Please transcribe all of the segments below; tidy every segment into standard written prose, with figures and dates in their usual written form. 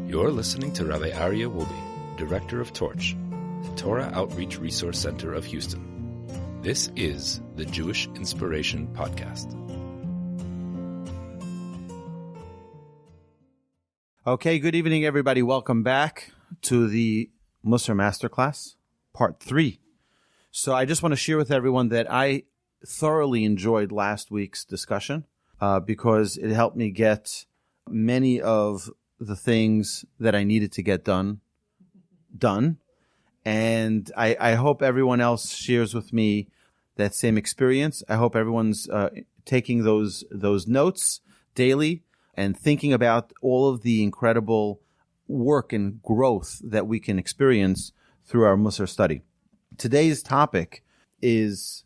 You're listening to Rabbi Aryeh Wolbe, Director of Torch, the Torah Outreach Resource Center of Houston. This is the Jewish Inspiration Podcast. Okay, good evening, everybody. Welcome back to the Mussar Masterclass, Part 3. So I just want to share with everyone that I thoroughly enjoyed last week's discussion because it helped me get many of the things that I needed to get done. And I hope everyone else shares with me that same experience. I hope everyone's taking those notes daily and thinking about all of the incredible work and growth that we can experience through our Mussar study. Today's topic is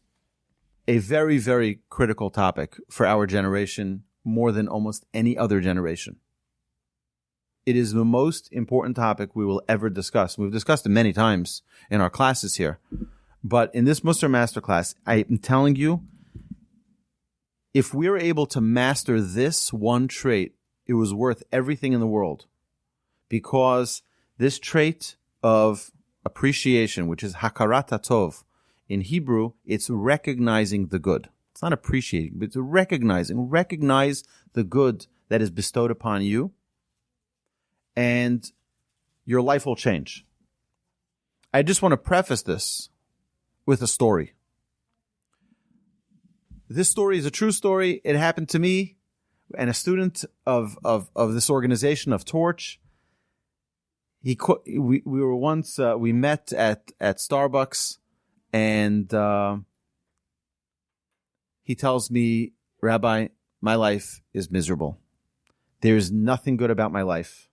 a very, very critical topic for our generation, more than almost any other generation. It is the most important topic we will ever discuss. We've discussed it many times in our classes here. But in this Mussar Masterclass, I am telling you, if we're able to master this one trait, it was worth everything in the world. Because this trait of appreciation, which is hakarat hatov, in Hebrew, it's recognizing the good. It's not appreciating, but it's recognizing. Recognize the good that is bestowed upon you, and your life will change. I just want to preface this with a story. This story is a true story. It happened to me and a student of this organization of Torch. We were once we met at Starbucks, and he tells me, "Rabbi, my life is miserable. There's nothing good about my life.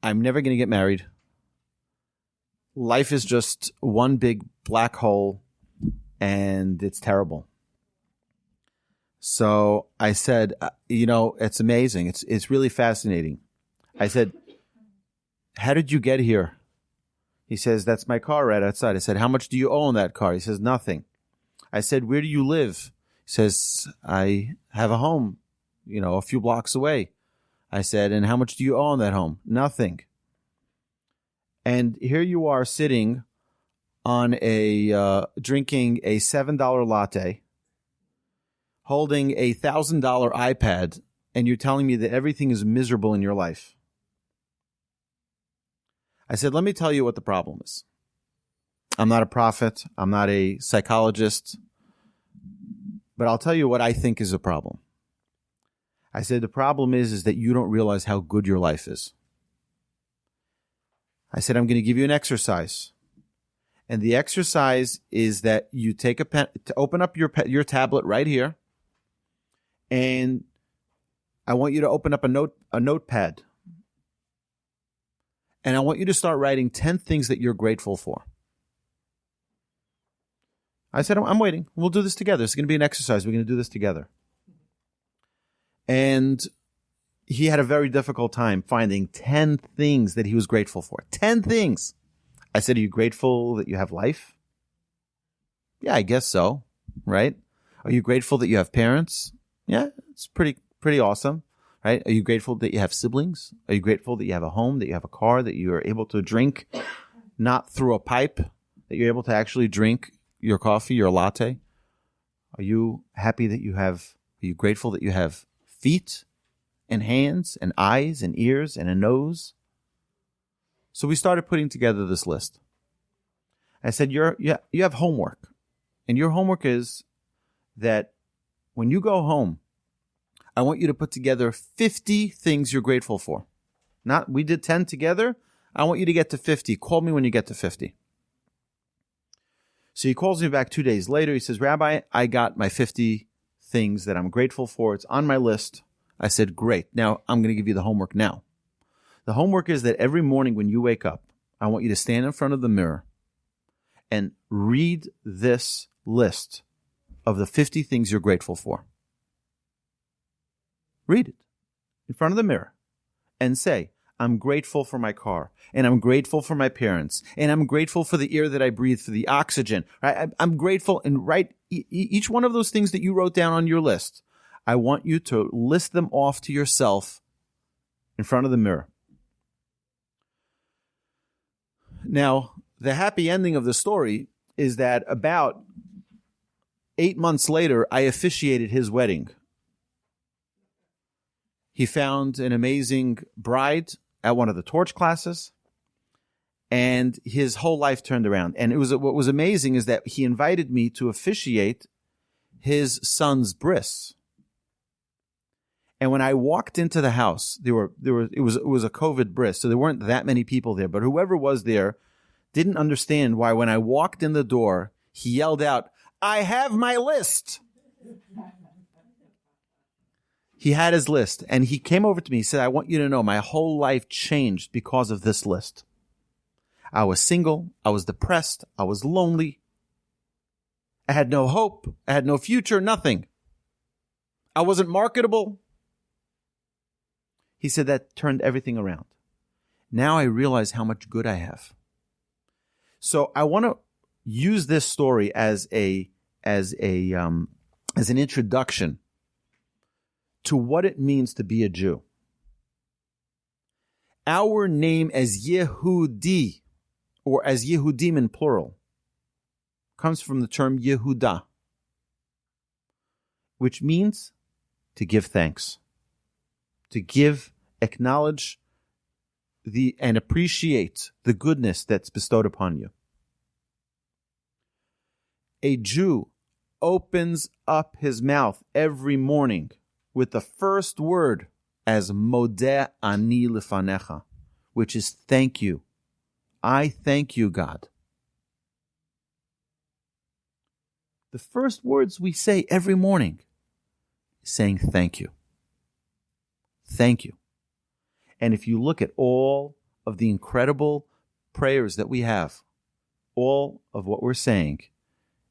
I'm never going to get married. Life is just one big black hole, and it's terrible." So I said, it's amazing. It's really fascinating. I said, "How did you get here?" He says, "That's my car right outside." I said, "How much do you owe on that car?" He says, "Nothing." I said, "Where do you live?" He says, "I have a home, a few blocks away." I said, "And how much do you owe on that home?" "Nothing." And here you are sitting on drinking a $7 latte, holding a $1,000 iPad, and you're telling me that everything is miserable in your life. I said, "Let me tell you what the problem is. I'm not a prophet. I'm not a psychologist. But I'll tell you what I think is a problem." I said, "The problem is that you don't realize how good your life is." I said, "I'm going to give you an exercise. And the exercise is that you take a pen, to open up your tablet right here. And I want you to open up a notepad. And I want you to start writing 10 things that you're grateful for." I said, I'm waiting. We'll do this together. It's going to be an exercise. We're going to do this together. And he had a very difficult time finding 10 things that he was grateful for. 10 things. I said, "Are you grateful that you have life?" "Yeah, I guess so." Right? "Are you grateful that you have parents?" "Yeah, it's pretty awesome." Right? "Are you grateful that you have siblings? Are you grateful that you have a home, that you have a car, that you are able to drink not through a pipe, that you're able to actually drink your coffee, your latte? Are you happy that are you grateful that you have feet and hands and eyes and ears and a nose?" So we started putting together this list. I said, you have homework. And your homework is that when you go home, I want you to put together 50 things you're grateful for. We did 10 together. I want you to get to 50. Call me when you get to 50. So he calls me back 2 days later. He says, "Rabbi, I got my 50 things that I'm grateful for. It's on my list." I said, "Great. Now I'm going to give you the homework now." The homework is that every morning when you wake up, I want you to stand in front of the mirror and read this list of the 50 things you're grateful for. Read it in front of the mirror and say, "I'm grateful for my car, and I'm grateful for my parents, and I'm grateful for the air that I breathe, for the oxygen." Right? I'm grateful, and write each one of those things that you wrote down on your list. I want you to list them off to yourself in front of the mirror. Now, the happy ending of the story is that about 8 months later, I officiated his wedding. He found an amazing bride at one of the torch classes, and his whole life turned around. And what was amazing is that he invited me to officiate his son's bris. And when I walked into the house, it was a COVID bris, so there weren't that many people there. But whoever was there didn't understand why when I walked in the door, he yelled out, "I have my list." He had his list, and he came over to me. He said, "I want you to know my whole life changed because of this list. I was single. I was depressed. I was lonely. I had no hope. I had no future, nothing. I wasn't marketable." He said that turned everything around. Now I realize how much good I have. So I want to use this story as an introduction to what it means to be a Jew. Our name as Yehudi, or as Yehudim in plural, comes from the term Yehuda, which means to give thanks, to acknowledge and appreciate the goodness that's bestowed upon you. A Jew opens up his mouth every morning with the first word as Modeh ani lefanecha, which is thank you. I thank you, God. The first words we say every morning is saying thank you. Thank you. And if you look at all of the incredible prayers that we have, all of what we're saying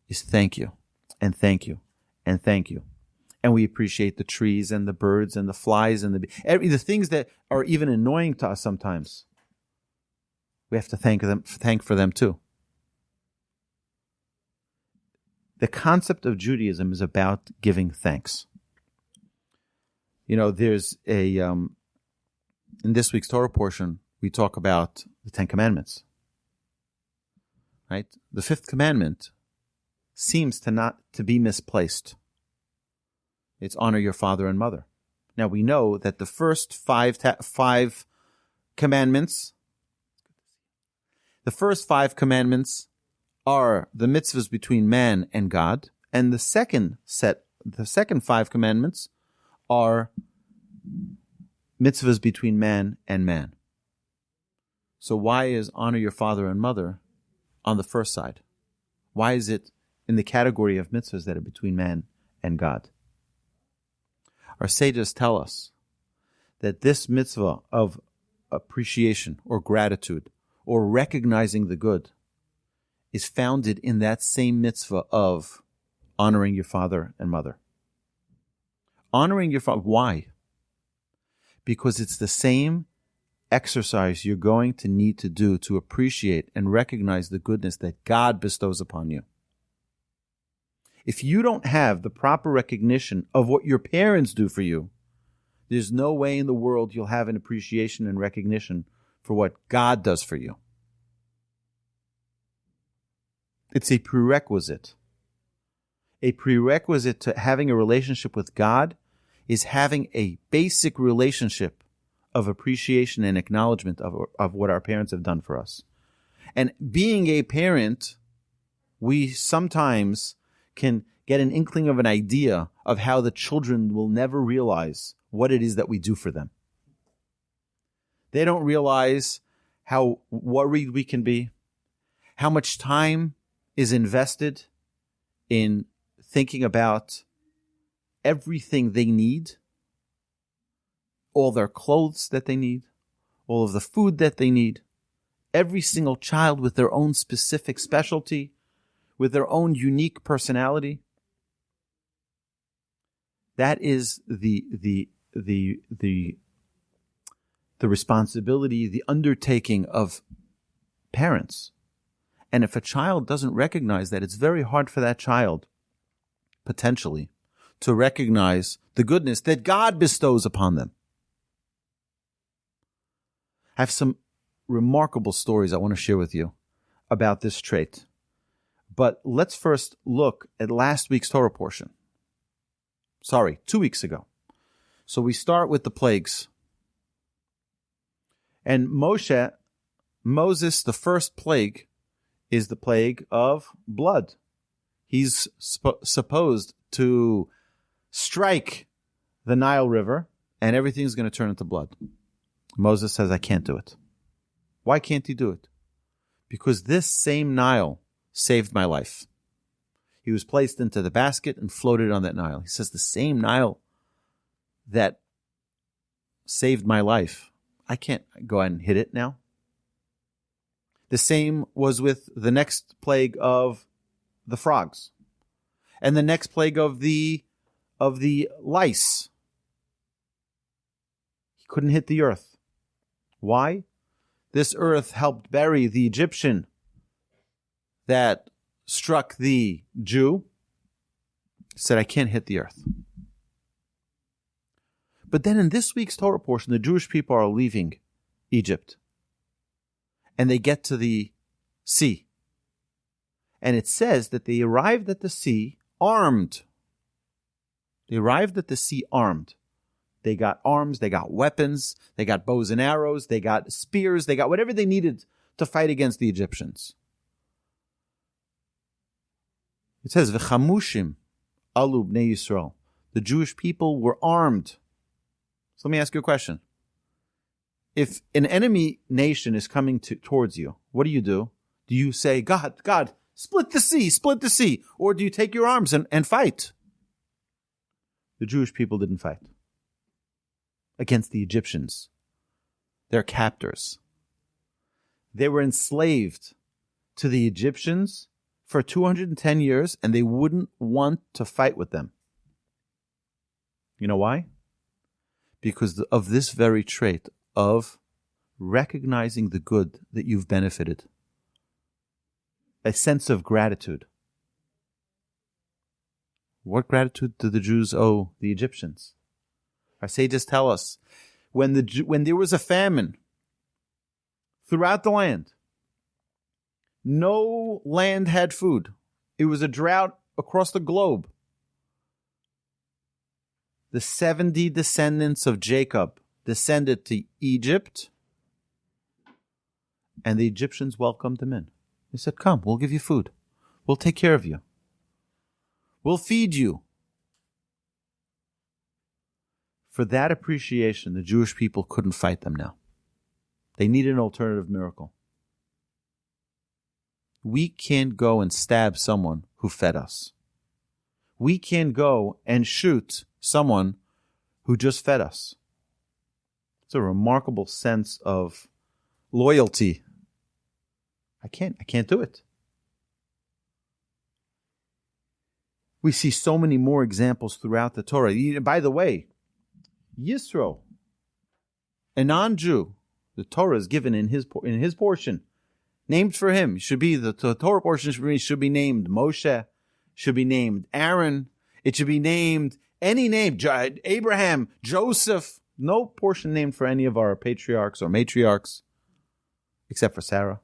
is thank you, and thank you, and thank you. And we appreciate the trees and the birds and the flies and the things that are even annoying to us sometimes. We have to thank for them too. The concept of Judaism is about giving thanks. You know, there's in this week's Torah portion, we talk about the 10 Commandments. Right? The 5th commandment seems to be misplaced. It's honor your father and mother. Now we know that the first five commandments, are the mitzvahs between man and God, and the second 5 commandments are mitzvahs between man and man. So why is honor your father and mother on the first side? Why is it in the category of mitzvahs that are between man and God? Our sages tell us that this mitzvah of appreciation or gratitude or recognizing the good is founded in that same mitzvah of honoring your father and mother. Honoring your father, why? Because it's the same exercise you're going to need to do to appreciate and recognize the goodness that God bestows upon you. If you don't have the proper recognition of what your parents do for you, there's no way in the world you'll have an appreciation and recognition for what God does for you. It's a prerequisite. A prerequisite to having a relationship with God is having a basic relationship of appreciation and acknowledgement of what our parents have done for us. And being a parent, we sometimes can get an inkling of an idea of how the children will never realize what it is that we do for them. They don't realize how worried we can be, how much time is invested in thinking about everything they need, all their clothes that they need, all of the food that they need, every single child with their own specific specialty, with their own unique personality. That is the responsibility, the undertaking of parents. And if a child doesn't recognize that, it's very hard for that child, potentially, to recognize the goodness that God bestows upon them. I have some remarkable stories I want to share with you about this trait. But let's first look at last week's Torah portion. 2 weeks ago. So we start with the plagues. And Moses, the first plague is the plague of blood. He's supposed to strike the Nile River and everything's going to turn into blood. Moses says, I can't do it. Why can't he do it? Because this same Nile saved my life. He was placed into the basket and floated on that Nile. He says, the same Nile that saved my life, I can't go ahead and hit it now. The same was with the next plague of the frogs. And the next plague of the lice. He couldn't hit the earth. Why? This earth helped bury the Egyptian that struck the Jew. He said, I can't hit the earth. But then in this week's Torah portion, the Jewish people are leaving Egypt. And they get to the sea. And it says that they arrived at the sea armed. They arrived at the sea armed. They got arms, they got weapons, they got bows and arrows, they got spears, they got whatever they needed to fight against the Egyptians. It says, V'chamushim alu bnei Yisrael. The Jewish people were armed. So let me ask you a question. If an enemy nation is coming towards you, what do? Do you say, God, split the sea? Or do you take your arms and fight? The Jewish people didn't fight against the Egyptians, their captors. They were enslaved to the Egyptians for 210 years, and they wouldn't want to fight with them. You know why? Because of this very trait of recognizing the good that you've benefited. A sense of gratitude. What gratitude do the Jews owe the Egyptians? Our sages tell us, when there was a famine throughout the land, no land had food. It was a drought across the globe. The 70 descendants of Jacob descended to Egypt, and the Egyptians welcomed them in. They said, come, we'll give you food. We'll take care of you. We'll feed you. For that appreciation, the Jewish people couldn't fight them now. They needed an alternative miracle. We can't go and stab someone who fed us. We can't go and shoot someone who just fed us. It's a remarkable sense of loyalty. I can't do it. We see so many more examples throughout the Torah. By the way, Yisro, a non-Jew, the Torah is given in his portion, named for him. The Torah portion should be named Moshe, should be named Aaron. It should be named any name, Abraham, Joseph. No portion named for any of our patriarchs or matriarchs, except for Sarah.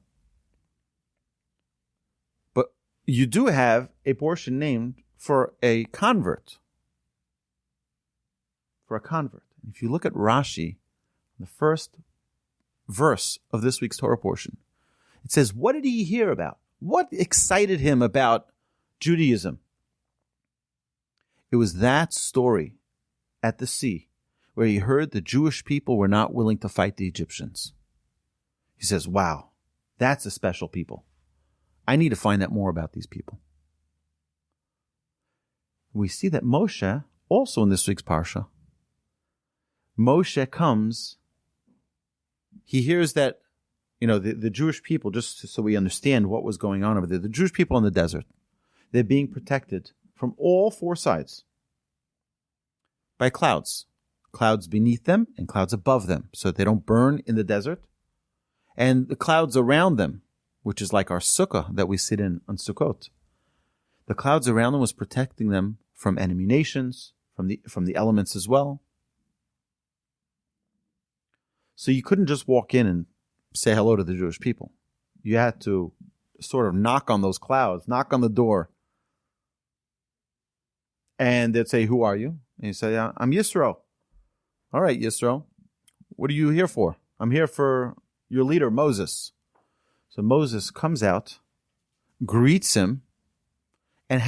But you do have a portion named for a convert. For a convert. If you look at Rashi, the first verse of this week's Torah portion, it says, what did he hear about? What excited him about Judaism? It was that story at the sea where he heard the Jewish people were not willing to fight the Egyptians. He says, wow, that's a special people. I need to find out more about these people. We see that Moshe, also in this week's Parsha, Moshe comes, he hears that, the Jewish people, just so we understand what was going on over there, the Jewish people in the desert, they're being protected from all four sides by clouds. Clouds beneath them and clouds above them, so that they don't burn in the desert. And the clouds around them, which is like our sukkah that we sit in on Sukkot. The clouds around them was protecting them from enemy nations, from the elements as well. So you couldn't just walk in and say hello to the Jewish people. You had to sort of knock on those clouds, knock on the door. And they'd say, who are you? And you say, I'm Yisro. All right, Yisro. What are you here for? I'm here for your leader, Moses. So Moses comes out, greets him, and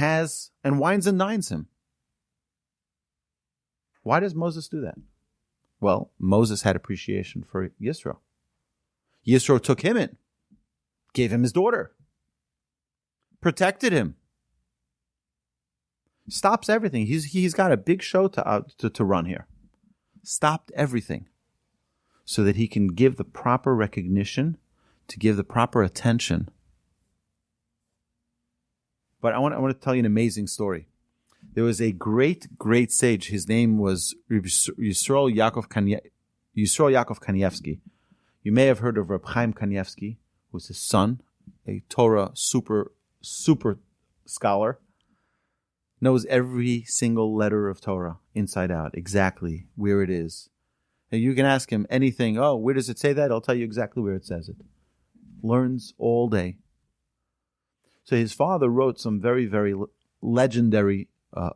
wines and dines him. Why does Moses do that? Well, Moses had appreciation for Yisro. Yisro took him in, gave him his daughter, protected him, stops everything. He's got a big show to run here. Stopped everything so that he can give the proper recognition, to give the proper attention. But I want to tell you an amazing story. There was a great, great sage. His name was Yisrael Yaakov Kanievsky. You may have heard of Reb Chaim Kanievsky, who was his son, a Torah super scholar. Knows every single letter of Torah inside out, exactly where it is. And you can ask him anything. Oh, where does it say that? I'll tell you exactly where it says it. Learns all day. So his father wrote some very, very legendary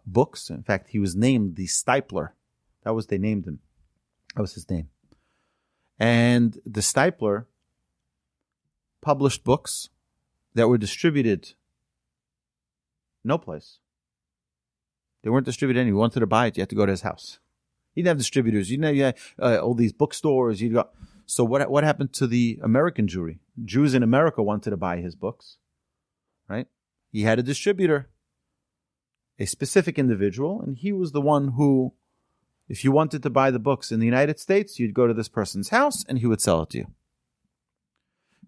books. In fact, he was named the Stipler. They named him. That was his name. And the Stipler published books that were distributed no place. They weren't distributed anywhere. You wanted to buy it, you had to go to his house. He didn't have distributors. You had all these bookstores. So what happened to the American Jewry? Jews in America wanted to buy his books, right? He had a distributor, a specific individual, and he was the one who, if you wanted to buy the books in the United States, you'd go to this person's house and he would sell it to you.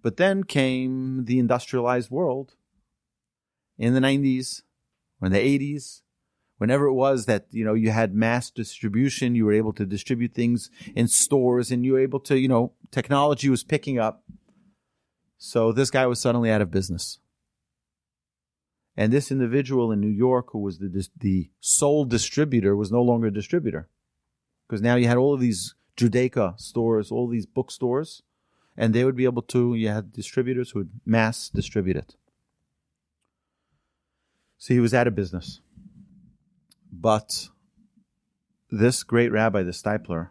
But then came the industrialized world in the 90s or in the 80s. Whenever it was that, you had mass distribution, you were able to distribute things in stores and you were able to, technology was picking up. So this guy was suddenly out of business. And this individual in New York who was the sole distributor was no longer a distributor. Because now you had all of these Judaica stores, all these bookstores, and they would be able to, you had distributors who would mass distribute it. So he was out of business. But this great rabbi, the Stipler,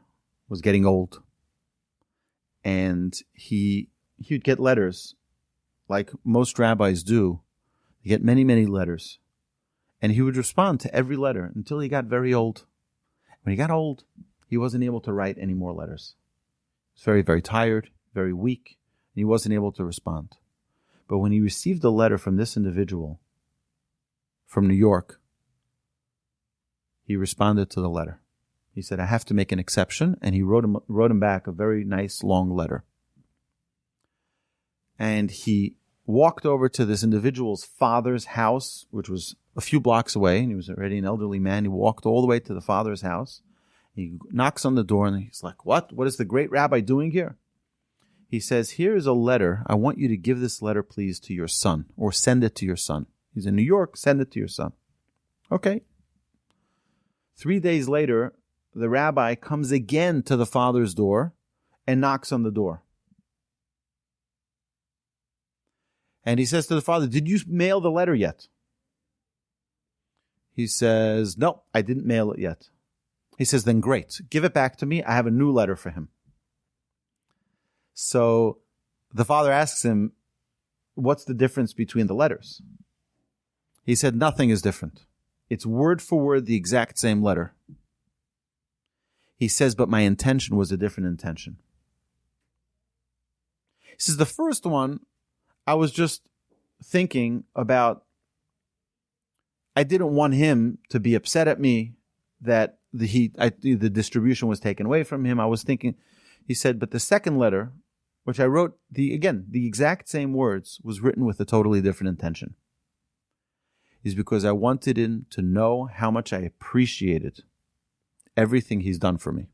was getting old. And he would get letters, like most rabbis do. They get many, many letters. And he would respond to every letter until he got very old. When he got old, he wasn't able to write any more letters. He was very, very tired, very weak, and he wasn't able to respond. But when he received a letter from this individual from New York, he responded to the letter. He said, I have to make an exception. And he wrote him back a very nice long letter. And he walked over to this individual's father's house, which was a few blocks away. And he was already an elderly man. He walked all the way to the father's house. He knocks on the door and he's like, what? What is the great rabbi doing here? He says, here is a letter. I want you to give this letter, please, to your son, or send it to your son. He's in New York. Send it to your son. Okay. 3 days later, the rabbi comes again to the father's door and knocks on the door. And he says to the father, did you mail the letter yet? He says, no, I didn't mail it yet. He says, then great. Give it back to me. I have a new letter for him. So the father asks him, what's the difference between the letters? He said, nothing is different. It's word for word the exact same letter. He says, but my intention was a different intention. He says, the first one, I was just thinking about, I didn't want him to be upset at me that the distribution was taken away from him. I was thinking, he said, but the second letter, which I wrote, the exact same words, was written with a totally different intention. Is because I wanted him to know how much I appreciated everything he's done for me.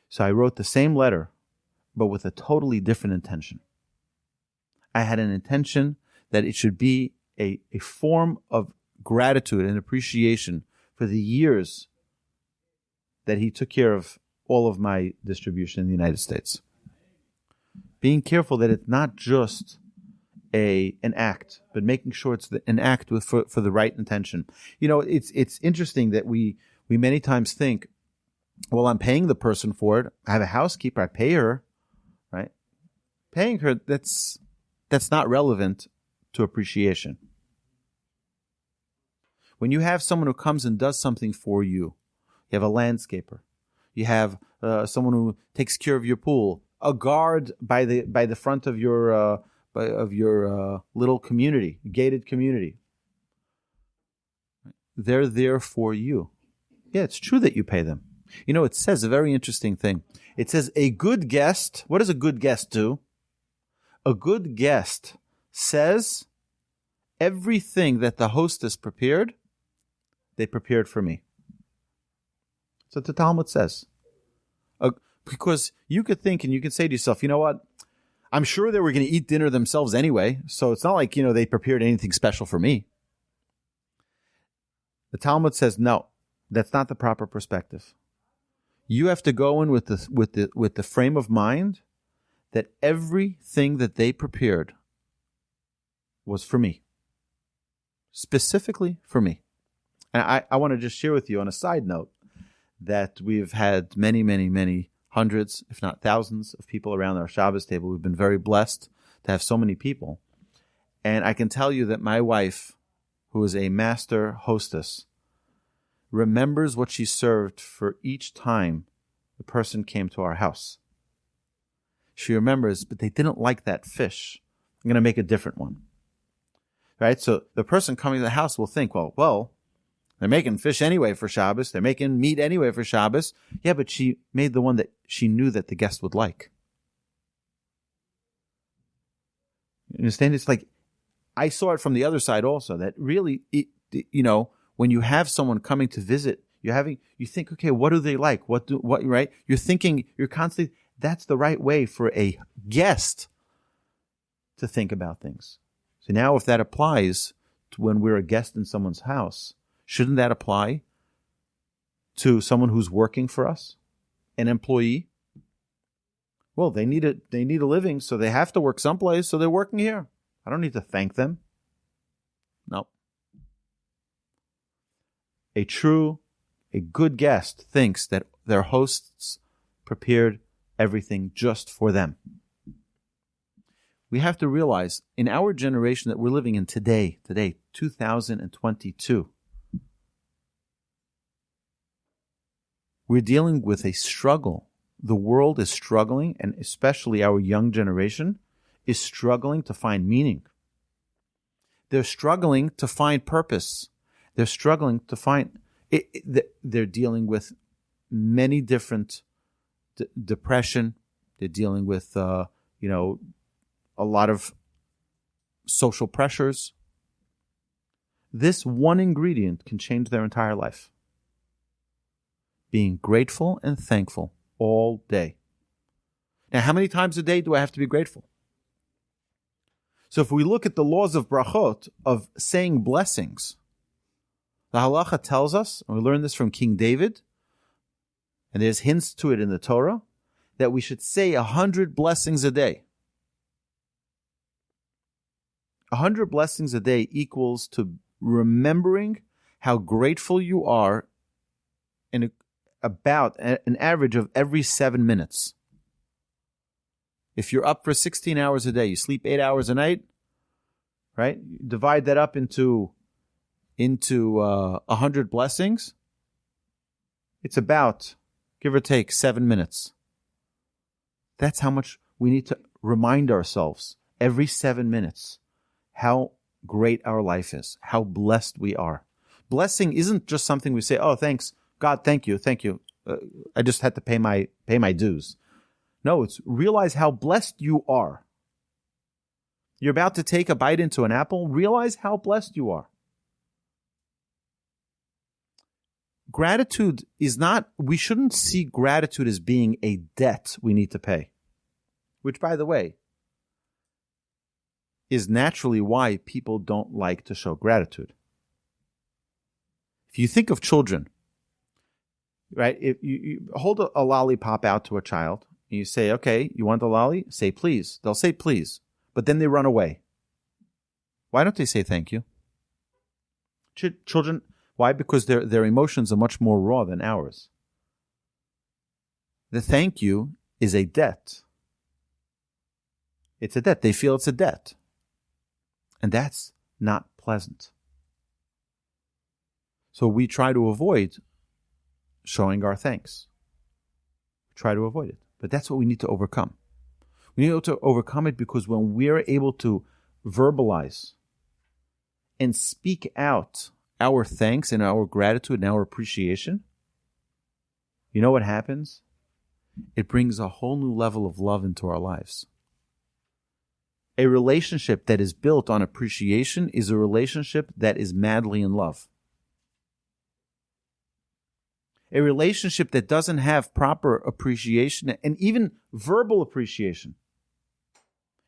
So I wrote the same letter, but with a totally different intention. I had an intention that it should be a form of gratitude and appreciation for the years that he took care of all of my distribution in the United States. Being careful that it's not just an act, but making sure it's an act for the right intention. It's interesting that we many times think, well, I'm paying the person for it. I have a housekeeper. I pay her, right? Paying her, that's not relevant to appreciation. When you have someone who comes and does something for you, you have a landscaper, you have someone who takes care of your pool, a guard by the front of your little community, gated community. They're there for you. Yeah, it's true that you pay them. It says a very interesting thing. It says a good guest, what does a good guest do? A good guest says everything that the hostess prepared, they prepared for me. That's what the Talmud says. Because you could think and you could say to yourself, you know what? I'm sure they were going to eat dinner themselves anyway, so it's not like, they prepared anything special for me. The Talmud says, no, that's not the proper perspective. You have to go in with the frame of mind that everything that they prepared was for me. Specifically for me. And I want to just share with you on a side note that we've had many, many, many hundreds, if not thousands, of people around our Shabbos table. We've been very blessed to have so many people. And I can tell you that my wife, who is a master hostess, remembers what she served for each time the person came to our house. She remembers, but they didn't like that fish. I'm going to make a different one. Right? So the person coming to the house will think, well, they're making fish anyway for Shabbos. They're making meat anyway for Shabbos. Yeah, but she made the one that she knew that the guest would like. You understand? It's like, I saw it from the other side also, that really, when you have someone coming to visit, you think, okay, what do they like? Right? You're constantly, that's the right way for a guest to think about things. So now if that applies to when we're a guest in someone's house, shouldn't that apply to someone who's working for us, an employee? Well, they need a living, so they have to work someplace, so they're working here. I don't need to thank them. No. A good guest thinks that their hosts prepared everything just for them. We have to realize in our generation that we're living in today, 2022, we're dealing with a struggle. The world is struggling, and especially our young generation is struggling to find meaning. They're struggling to find purpose. They're struggling to find... they're dealing with many different depression. They're dealing with, a lot of social pressures. This one ingredient can change their entire life. Being grateful and thankful all day. Now, how many times a day do I have to be grateful? So if we look at the laws of brachot, of saying blessings, the halacha tells us, and we learn this from King David, and there's hints to it in the Torah, that we should say 100 blessings a day. 100 blessings a day equals to remembering how grateful you are in about an average of every 7 minutes. If you're up for 16 hours a day, you sleep 8 hours a night, right? You divide that up into 100 blessings. It's about, give or take, 7 minutes. That's how much we need to remind ourselves every 7 minutes how great our life is, how blessed we are. Blessing isn't just something we say, oh, thanks, God, thank you. I just had to pay my dues. No, it's realize how blessed you are. You're about to take a bite into an apple. Realize how blessed you are. Gratitude is not, we shouldn't see gratitude as being a debt we need to pay. Which, by the way, is naturally why people don't like to show gratitude. If you think of children, right? If you hold a lollipop out to a child, and you say, okay, you want the lolly? Say please. They'll say please, but then they run away. Why don't they say thank you? Children, why? Because their emotions are much more raw than ours. The thank you is a debt. It's a debt. They feel it's a debt. And that's not pleasant. So we try to avoid showing our thanks. Try to avoid it. But that's what we need to overcome. We need to overcome it because when we're able to verbalize and speak out our thanks and our gratitude and our appreciation, you know what happens? It brings a whole new level of love into our lives. A relationship that is built on appreciation is a relationship that is madly in love. A relationship that doesn't have proper appreciation and even verbal appreciation.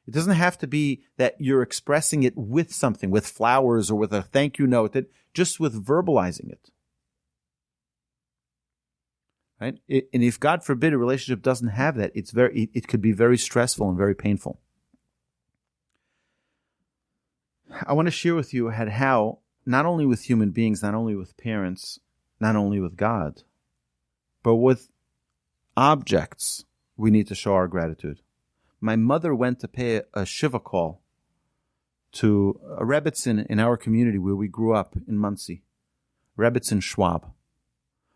It doesn't have to be that you're expressing it with something, with flowers or with a thank you note, that just with verbalizing it. Right? And if God forbid a relationship doesn't have that, it could be very stressful and very painful. I want to share with you how, not only with human beings, not only with parents, not only with God, but with objects, we need to show our gratitude. My mother went to pay a Shiva call to a Rebbetzin in our community where we grew up in Muncie, Rebbetzin Schwab.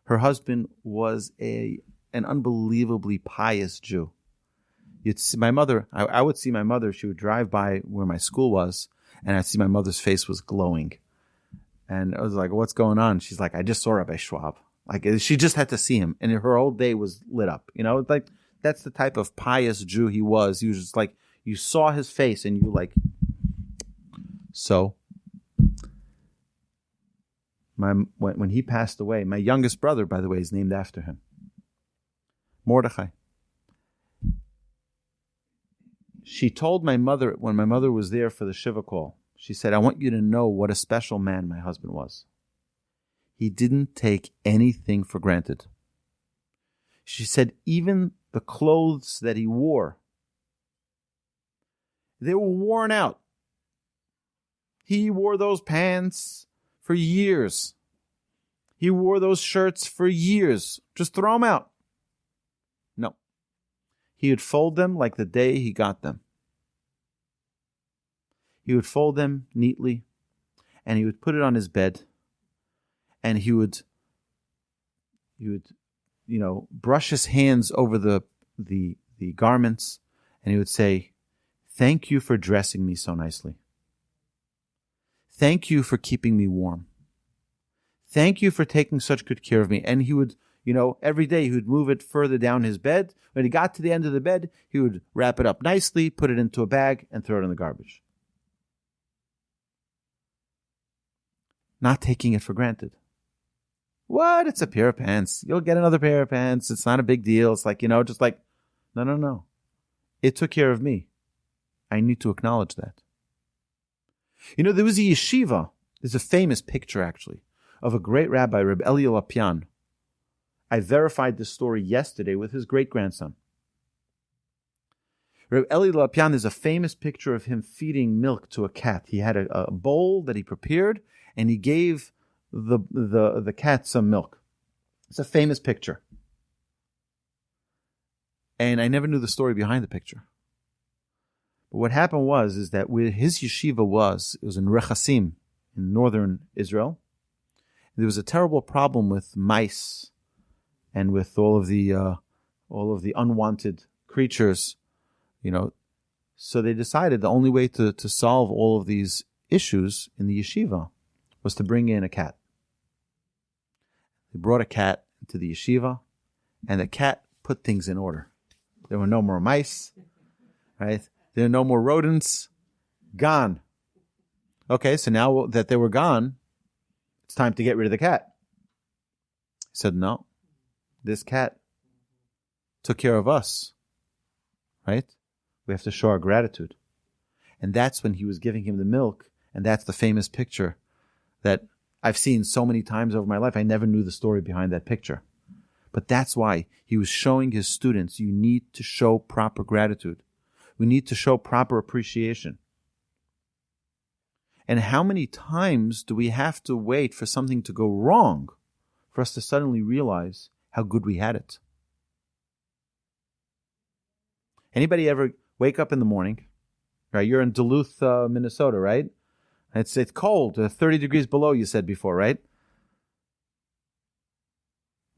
Her husband was an unbelievably pious Jew. You'd see my mother, I would see my mother, she would drive by where my school was, and I'd see my mother's face was glowing. And I was like, what's going on? She's like, I just saw Rabbi Schwab. Like, she just had to see him, and her whole day was lit up. You know, like, that's the type of pious Jew he was. He was just like, you saw his face, and you like, so. When he passed away, my youngest brother, by the way, is named after him. Mordechai. She told my mother, when my mother was there for the Shiva call, she said, I want you to know what a special man my husband was. He didn't take anything for granted. She said, even the clothes that he wore, they were worn out. He wore those pants for years. He wore those shirts for years. Just throw them out. No. He would fold them like the day he got them. He would fold them neatly, and he would put it on his bed, and he would brush his hands over the garments, and he would say, thank you for dressing me so nicely. Thank you for keeping me warm. Thank you for taking such good care of me. And he would, every day he would move it further down his bed. When he got to the end of the bed, he would wrap it up nicely, put it into a bag, and throw it in the garbage. Not taking it for granted. What? It's a pair of pants. You'll get another pair of pants. It's not a big deal. It's like, just like, no. It took care of me. I need to acknowledge that. There was a yeshiva. There's a famous picture, actually, of a great rabbi, Reb Eli Lapian. I verified this story yesterday with his great-grandson. Reb Eli Lapian, there's a famous picture of him feeding milk to a cat. He had a bowl that he prepared, and he gave the cat some milk. It's a famous picture. And I never knew the story behind the picture. But what happened is that where his yeshiva was in Rechasim, in northern Israel. There was a terrible problem with mice and with all of the unwanted creatures, So they decided the only way to solve all of these issues in the yeshiva was to bring in a cat. They brought a cat into the yeshiva, and the cat put things in order. There were no more mice, right? There are no more rodents. Gone. Okay, so now that they were gone, it's time to get rid of the cat. He said, no, this cat took care of us, right? We have to show our gratitude. And that's when he was giving him the milk, and that's the famous picture that I've seen so many times over my life. I never knew the story behind that picture. But that's why he was showing his students, you need to show proper gratitude. We need to show proper appreciation. And how many times do we have to wait for something to go wrong for us to suddenly realize how good we had it? Anybody ever wake up in the morning, right? You're in Duluth, Minnesota, right? It's cold, 30 degrees below, you said before, right?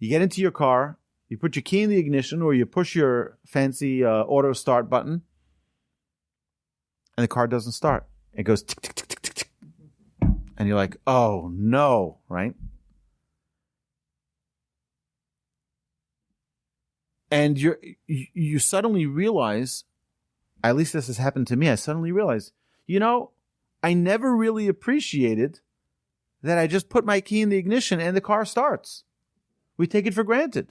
You get into your car, you put your key in the ignition, or you push your fancy auto start button, and the car doesn't start. It goes tick, tick, tick, tick, tick, tick. And you're like, oh no, right? And you suddenly realize, at least this has happened to me, I suddenly realize, I never really appreciated that I just put my key in the ignition and the car starts. We take it for granted.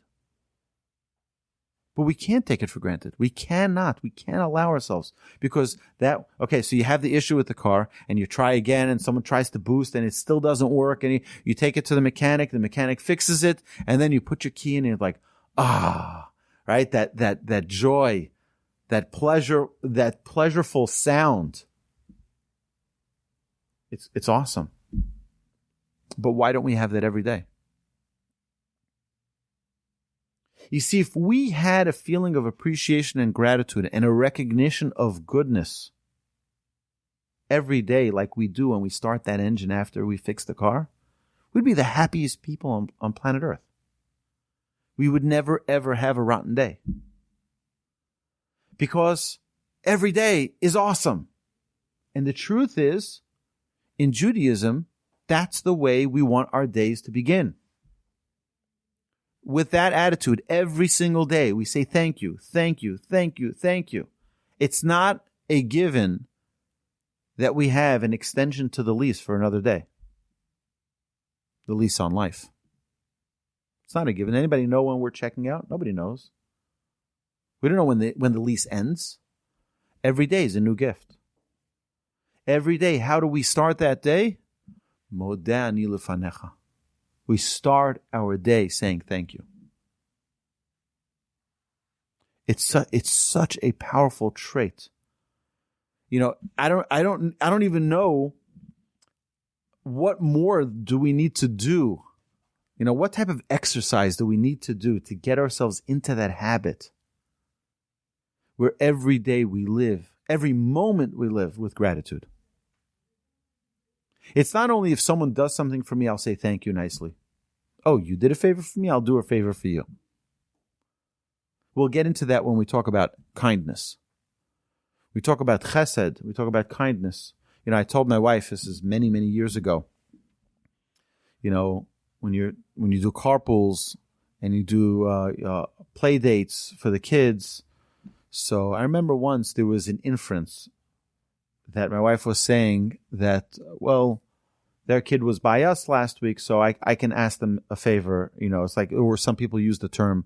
But we can't take it for granted. We cannot. We can't allow ourselves. Because so you have the issue with the car and you try again and someone tries to boost and it still doesn't work and you take it to the mechanic fixes it, and then you put your key in and you're like, right? That joy, that pleasure, that pleasureful sound. It's awesome. But why don't we have that every day? You see, if we had a feeling of appreciation and gratitude and a recognition of goodness every day like we do when we start that engine after we fix the car, we'd be the happiest people on planet Earth. We would never, ever have a rotten day. Because every day is awesome. And the truth is, in Judaism, that's the way we want our days to begin. With that attitude, every single day, we say thank you, thank you, thank you, thank you. It's not a given that we have an extension to the lease for another day. The lease on life. It's not a given. Anybody know when we're checking out? Nobody knows. We don't know when the lease ends. Every day is a new gift. Every day, how do we start that day? Modeh ani lefanecha. We start our day saying thank you. It's such a powerful trait. I don't even know what more do we need to do. What type of exercise do we need to do to get ourselves into that habit where every day we live, every moment we live with gratitude. It's not only if someone does something for me, I'll say thank you nicely. Oh, you did a favor for me, I'll do a favor for you. We'll get into that when we talk about kindness. We talk about chesed, we talk about kindness. I told my wife, this is many, many years ago, when you do carpools and you do play dates for the kids. So I remember once there was an inference that my wife was saying that, well, their kid was by us last week, so I can ask them a favor. It's like, or some people use the term,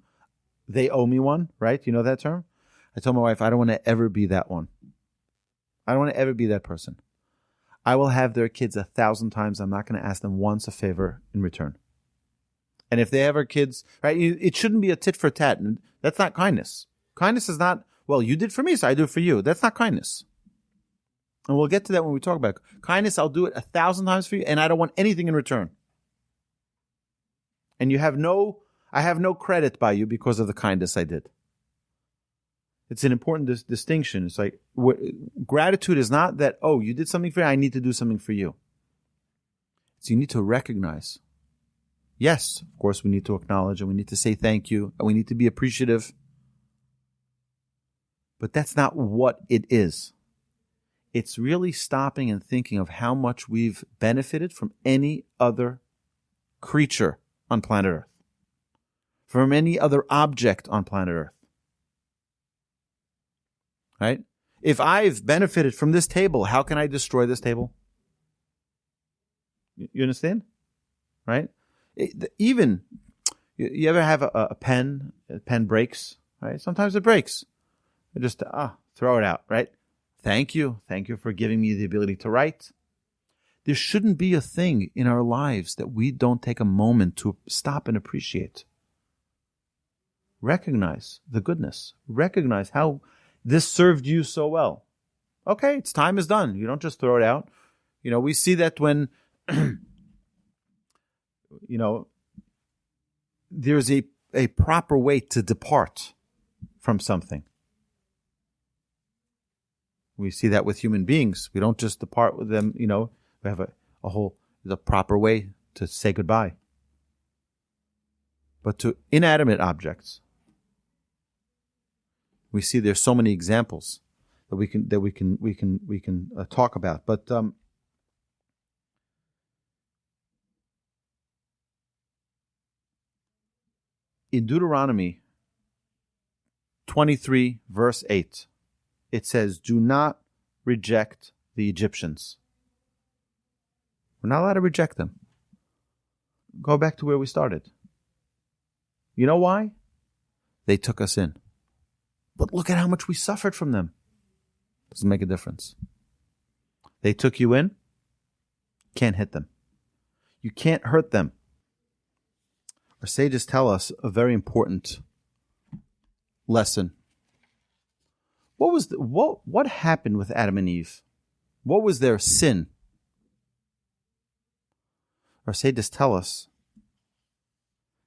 they owe me one, right? You know that term? I told my wife, I don't want to ever be that one. I don't want to ever be that person. I will have their kids 1,000 times. I'm not going to ask them once a favor in return. And if they have our kids, right, it shouldn't be a tit for tat. And that's not kindness. Kindness is not, well, you did for me, so I do it for you. That's not kindness. And we'll get to that when we talk about kindness. I'll do it 1,000 times for you, and I don't want anything in return. And I have no credit by you because of the kindness I did. It's an important distinction. It's like gratitude is not that, oh, you did something for me, I need to do something for you. So you need to recognize. Yes, of course, we need to acknowledge and we need to say thank you and we need to be appreciative. But that's not what it is. It's really stopping and thinking of how much we've benefited from any other creature on planet Earth, from any other object on planet Earth. Right? If I've benefited from this table, how can I destroy this table? You understand? Right? Even, you ever have a pen breaks, right? Sometimes it breaks. You just, throw it out, right? Thank you. Thank you for giving me the ability to write. There shouldn't be a thing in our lives that we don't take a moment to stop and appreciate. Recognize the goodness. Recognize how this served you so well. Okay, its time is done. You don't just throw it out. We see that when, there's a proper way to depart from something. We see that with human beings. We don't just depart with them, we have the proper way to say goodbye. But to inanimate objects, we see there's so many examples that we can talk about. But in Deuteronomy 23, verse 8, it says, "Do not reject the Egyptians." We're not allowed to reject them. Go back to where we started. You know why? They took us in. But look at how much we suffered from them. Doesn't make a difference. They took you in. Can't hit them. You can't hurt them. Our sages tell us a very important lesson. What happened with Adam and Eve? What was their sin? Our sages tell us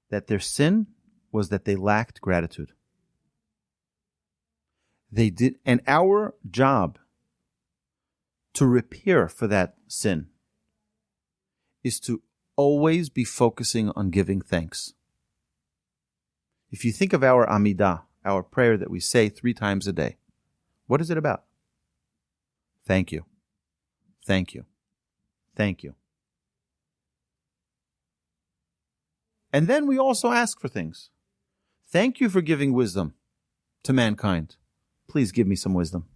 that their sin was that they lacked gratitude. They did, and our job to repair for that sin is to always be focusing on giving thanks. If you think of our Amidah, our prayer that we say 3 times a day, what is it about? Thank you. Thank you. Thank you. And then we also ask for things. Thank you for giving wisdom to mankind. Please give me some wisdom.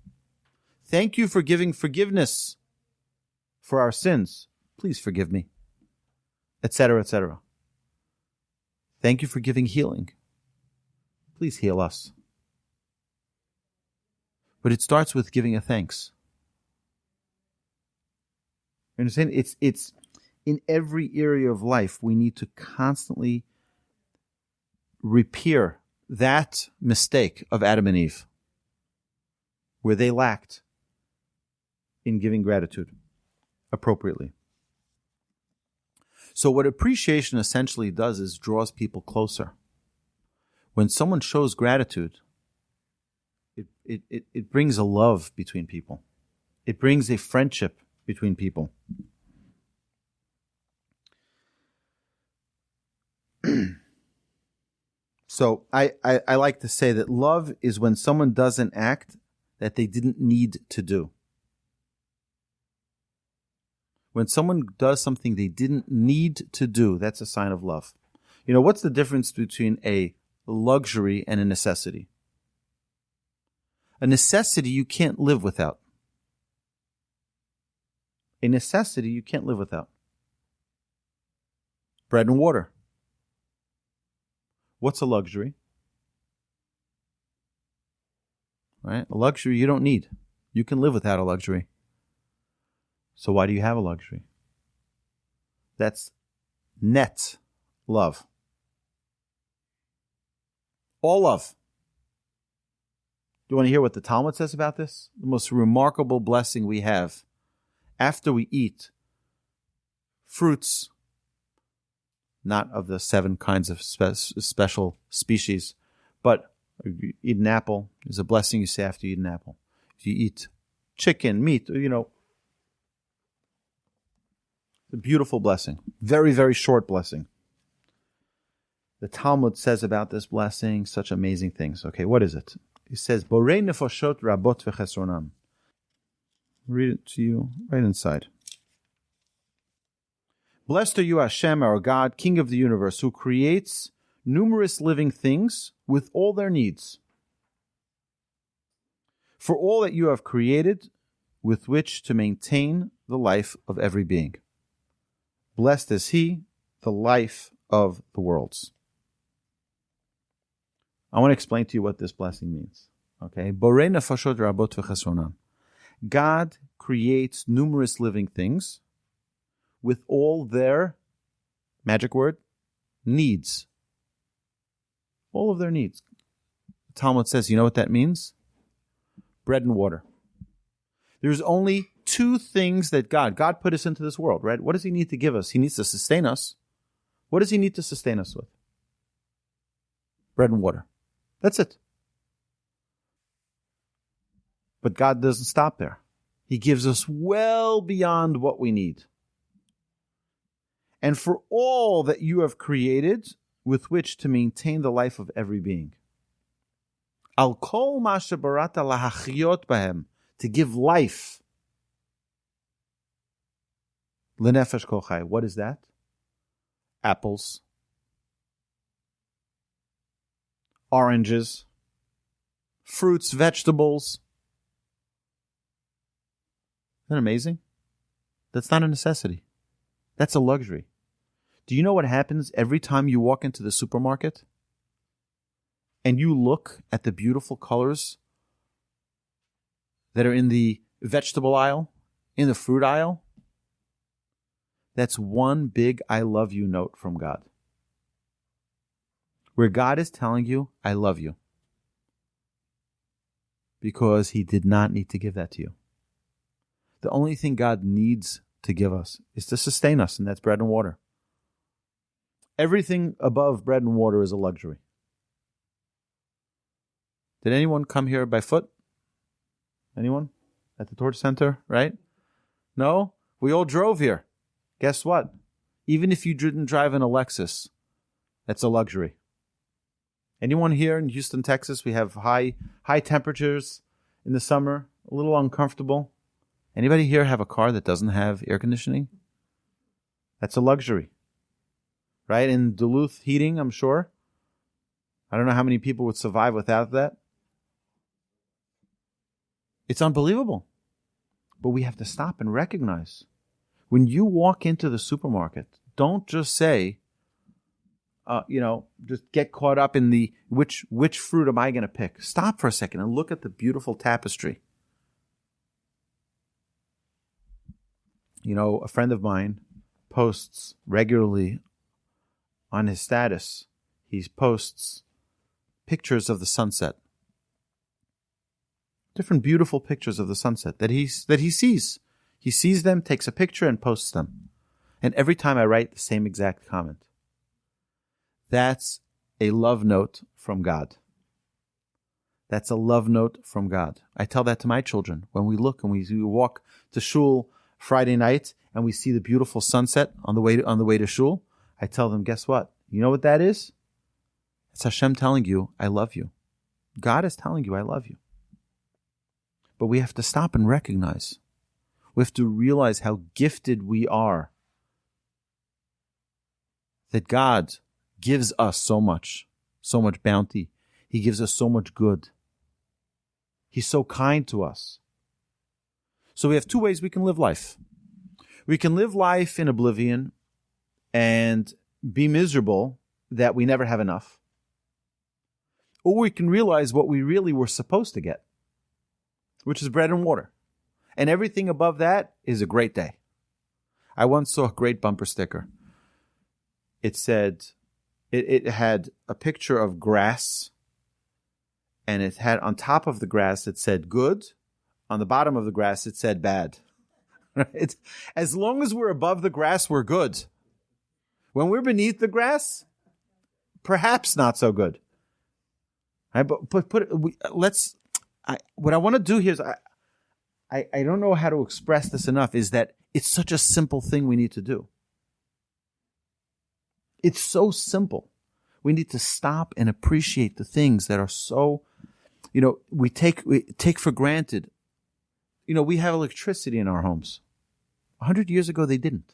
Thank you for giving forgiveness for our sins. Please forgive me. Etc., etc. Thank you for giving healing. Please heal us. But it starts with giving a thanks. You understand? It's in every area of life, we need to constantly repair that mistake of Adam and Eve, where they lacked in giving gratitude appropriately. So what appreciation essentially does is draws people closer. When someone shows gratitude, it brings a love between people. It brings a friendship between people. So I like to say that love is when someone does an act that they didn't need to do. When someone does something they didn't need to do, that's a sign of love. What's the difference between a luxury and a necessity? A necessity you can't live without. A necessity you can't live without. Bread and water. What's a luxury? Right? A luxury you don't need. You can live without a luxury. So why do you have a luxury? That's net love. All love. Do you want to hear what the Talmud says about this? The most remarkable blessing we have after we eat fruits, not of the 7 kinds of special species, but you eat an apple. There's a blessing you say after you eat an apple. If you eat chicken, meat, it's a beautiful blessing. Very, very short blessing. The Talmud says about this blessing such amazing things. Okay, what is it? It says, Borei nefashot rabot v'chesronam. Read it to you right inside. Blessed are you, Hashem, our God, King of the universe, who creates numerous living things with all their needs. For all that you have created with which to maintain the life of every being. Blessed is he, the life of the worlds. I want to explain to you what this blessing means. Okay? Borei nefashot rabot v'chesronam. God creates numerous living things with all their, magic word, needs. All of their needs. The Talmud says, you know what that means? Bread and water. There's only two things that God put us into this world, right? What does he need to give us? He needs to sustain us. What does he need to sustain us with? Bread and water. That's it. But God doesn't stop there. He gives us well beyond what we need. And for all that you have created with which to maintain the life of every being. Al kol ma shebarata lahachyot bahem, to give life. Lenefesh kol chai. What is that? Apples, oranges, fruits, vegetables. Isn't that amazing? That's not a necessity. That's a luxury. Do you know what happens every time you walk into the supermarket and you look at the beautiful colors that are in the vegetable aisle, in the fruit aisle? That's one big I love you note from God. Where God is telling you, I love you. Because he did not need to give that to you. The only thing God needs to give us is to sustain us, and that's bread and water. Everything above bread and water is a luxury. Did anyone come here by foot? Anyone? At the Torch Center, right? No? We all drove here. Guess what? Even if you didn't drive in a Lexus, that's a luxury. Anyone here in Houston, Texas, we have high temperatures in the summer, a little uncomfortable. Anybody here have a car that doesn't have air conditioning? That's a luxury. Right? In Duluth heating, I'm sure. I don't know how many people would survive without that. It's unbelievable. But we have to stop and recognize. When you walk into the supermarket, don't just say, just get caught up in the which fruit am I going to pick. Stop for a second and look at the beautiful tapestry. A friend of mine posts regularly on his status. He posts pictures of the sunset. Different beautiful pictures of the sunset that he sees. He sees them, takes a picture, and posts them. And every time I write the same exact comment. That's a love note from God. That's a love note from God. I tell that to my children when we look and we walk to shul Friday night and we see the beautiful sunset on the way to shul. I tell them, guess what? You know what that is? It's Hashem telling you, I love you. God is telling you, I love you. But we have to stop and recognize. We have to realize how gifted we are. That God gives us so much bounty. He gives us so much good. He's so kind to us. So we have two ways we can live life. We can live life in oblivion and be miserable that we never have enough. Or we can realize what we really were supposed to get, which is bread and water. And everything above that is a great day. I once saw a great bumper sticker. It said, it had a picture of grass, and it had on top of the grass, it said good. On the bottom of the grass, it said bad. Right? As long as we're above the grass, we're good. When we're beneath the grass, perhaps not so good. Right? What I want to do here is, I don't know how to express this enough, is that it's such a simple thing we need to do. It's so simple. We need to stop and appreciate the things that are so, we take for granted. We have electricity in our homes. 100 years ago, they didn't.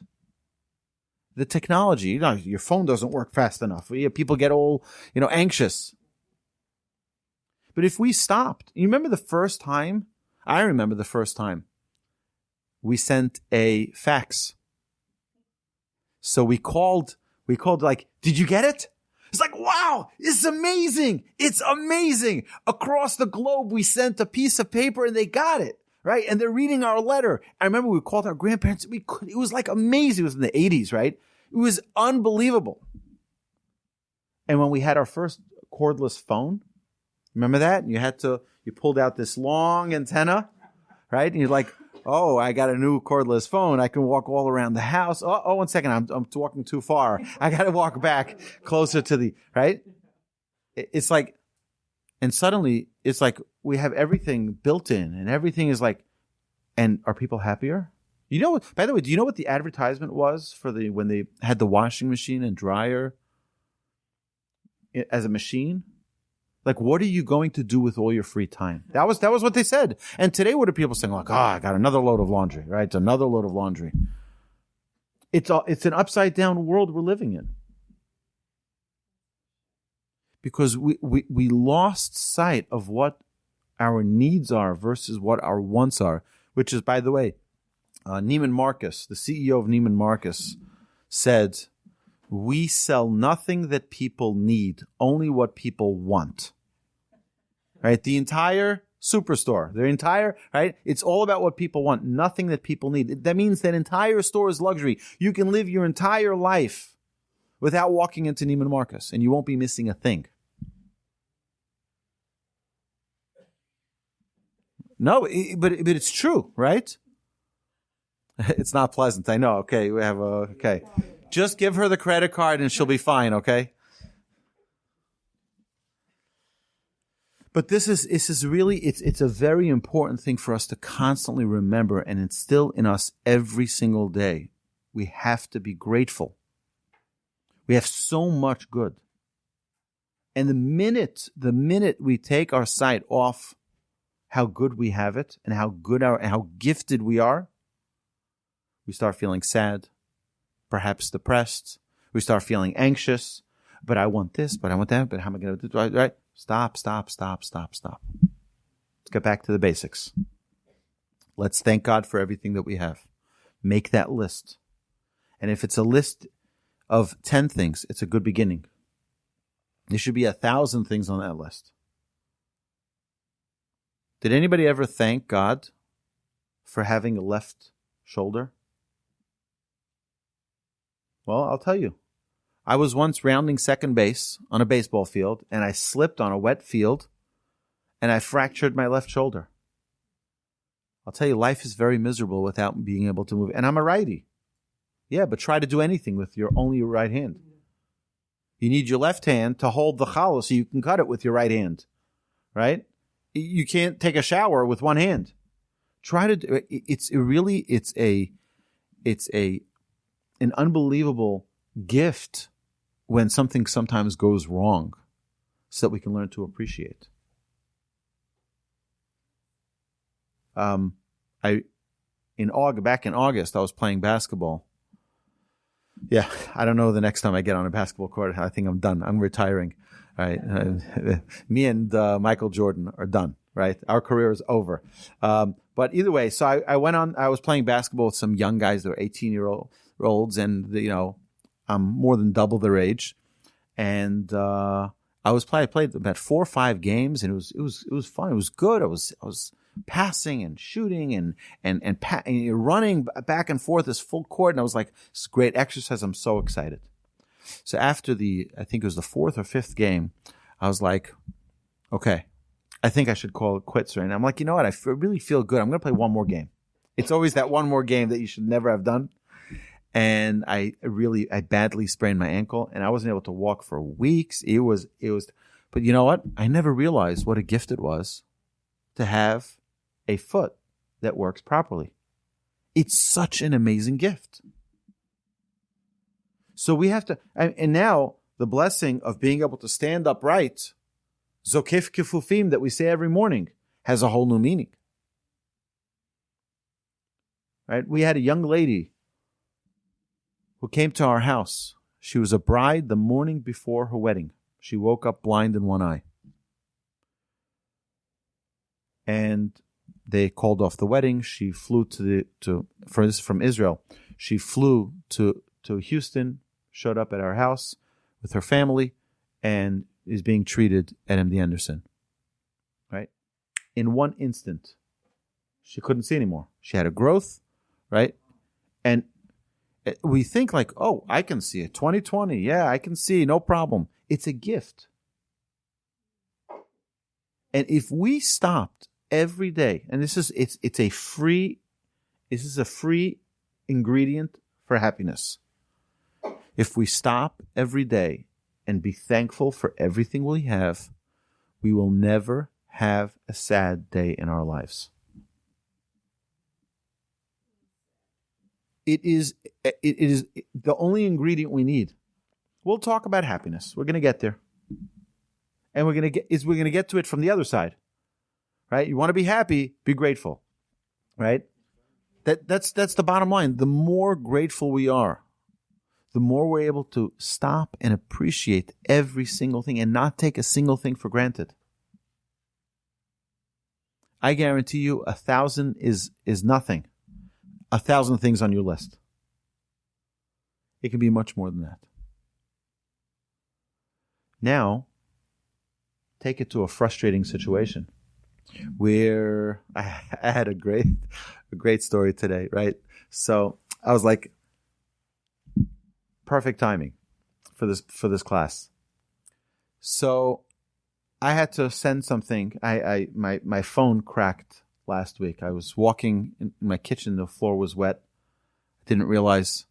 The technology, your phone doesn't work fast enough. People get all, anxious. But if we stopped, you remember the first time? I remember the first time we sent a fax. So we called like, did you get it? It's like, wow, it's amazing. It's amazing. Across the globe, we sent a piece of paper and they got it, right? And they're reading our letter. I remember we called our grandparents. It was like amazing. It was in the 80s, right? It was unbelievable. And when we had our first cordless phone. Remember that? And you pulled out this long antenna, right? And you're like, oh, I got a new cordless phone. I can walk all around the house. Oh, 1 second. I'm walking too far. I got to walk back closer to the, right? It's like, and suddenly it's like we have everything built in and everything is like, and are people happier? You know, by the way, do you know what the advertisement was for when they had the washing machine and dryer as a machine? Like, what are you going to do with all your free time? That was what they said. And today, what are people saying? Like, I got another load of laundry, right? It's another load of laundry. It's an upside down world we're living in. Because we lost sight of what our needs are versus what our wants are, which is, by the way, Neiman Marcus, the CEO of Neiman Marcus, said, we sell nothing that people need, only what people want. Right? The entire superstore, right? It's all about what people want, nothing that people need. That means that entire store is luxury. You can live your entire life without walking into Neiman Marcus, and you won't be missing a thing. No, but it's true, right? It's not pleasant. I know. Okay, we have okay. Just give her the credit card and she'll be fine, okay? But this is really, it's a very important thing for us to constantly remember and instill in us every single day. We have to be grateful. We have so much good. And the minute we take our sight off how good we have it and how gifted we are, we start feeling sad, perhaps depressed. We start feeling anxious. But I want this, but I want that, but how am I going to do it? Right? Stop. Let's get back to the basics. Let's thank God for everything that we have. Make that list. And if it's a list of 10 things, it's a good beginning. There should be 1,000 things on that list. Did anybody ever thank God for having a left shoulder? Well, I'll tell you. I was once rounding second base on a baseball field, and I slipped on a wet field, and I fractured my left shoulder. I'll tell you, life is very miserable without being able to move. And I'm a righty. Yeah, but try to do anything with only your right hand. You need your left hand to hold the challah so you can cut it with your right hand, right? You can't take a shower with one hand. Try to do it. It's an unbelievable gift when something sometimes goes wrong, so that we can learn to appreciate. Back in August, I was playing basketball. Yeah, I don't know the next time I get on a basketball court. I think I'm done. I'm retiring. Right? Me and Michael Jordan are done. Right? Our career is over. But either way, so I went on. I was playing basketball with some young guys that were 18-year-olds, and I'm more than double their age. And I played about 4 or 5 games, and it was fun. It was good. I was passing and shooting and running back and forth this full court, and I was like, "This is great exercise." I'm so excited. So after I think it was the 4th or 5th game, I was like, "Okay, I think I should call it quits right now." I'm like, you know what? I really feel good. I'm going to play one more game. It's always that one more game that you should never have done. And I badly sprained my ankle, and I wasn't able to walk for weeks. It was, but you know what? I never realized what a gift it was to have a foot that works properly. It's such an amazing gift. So we have to, and now the blessing of being able to stand upright, Zokef Kifufim, that we say every morning, has a whole new meaning. Right? We had a young lady who came to our house. She was a bride the morning before her wedding. She woke up blind in one eye. And they called off the wedding. She flew from Israel. She flew to Houston, showed up at our house with her family, and is being treated at MD Anderson. Right? In one instant, she couldn't see anymore. She had a growth, right? And we think like, oh, I can see it. 20/20, yeah, I can see, no problem. It's a gift. And if we stopped every day, and this is a free ingredient for happiness. If we stop every day and be thankful for everything we have, we will never have a sad day in our lives. It is the only ingredient we need. We'll talk about happiness. We're going to get there. And we're going to get to it from the other side. Right? You want to be happy, be grateful. Right? That's the bottom line. The more grateful we are, the more we're able to stop and appreciate every single thing and not take a single thing for granted. I guarantee you 1,000 is nothing. 1,000 things on your list. It can be much more than that. Now, take it to a frustrating situation where I had a great story today, right? So I was like, perfect timing for this class. So I had to send something. My phone cracked last week. I was walking in my kitchen. The floor was wet. I didn't realize.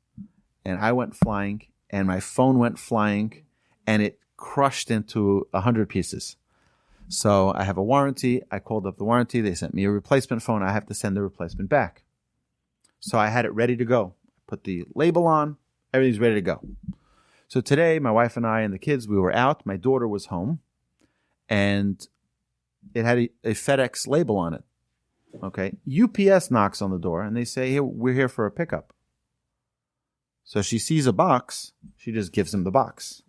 And I went flying, and my phone went flying, and it crushed into 100 pieces. So I have a warranty. I called up the warranty. They sent me a replacement phone. I have to send the replacement back. So I had it ready to go. Put the label on. Everything's ready to go. So today, my wife and I and the kids, we were out. My daughter was home, and it had a FedEx label on it. Okay. UPS knocks on the door, and they say, "Hey, we're here for a pickup." So she sees a box. She just gives him the box.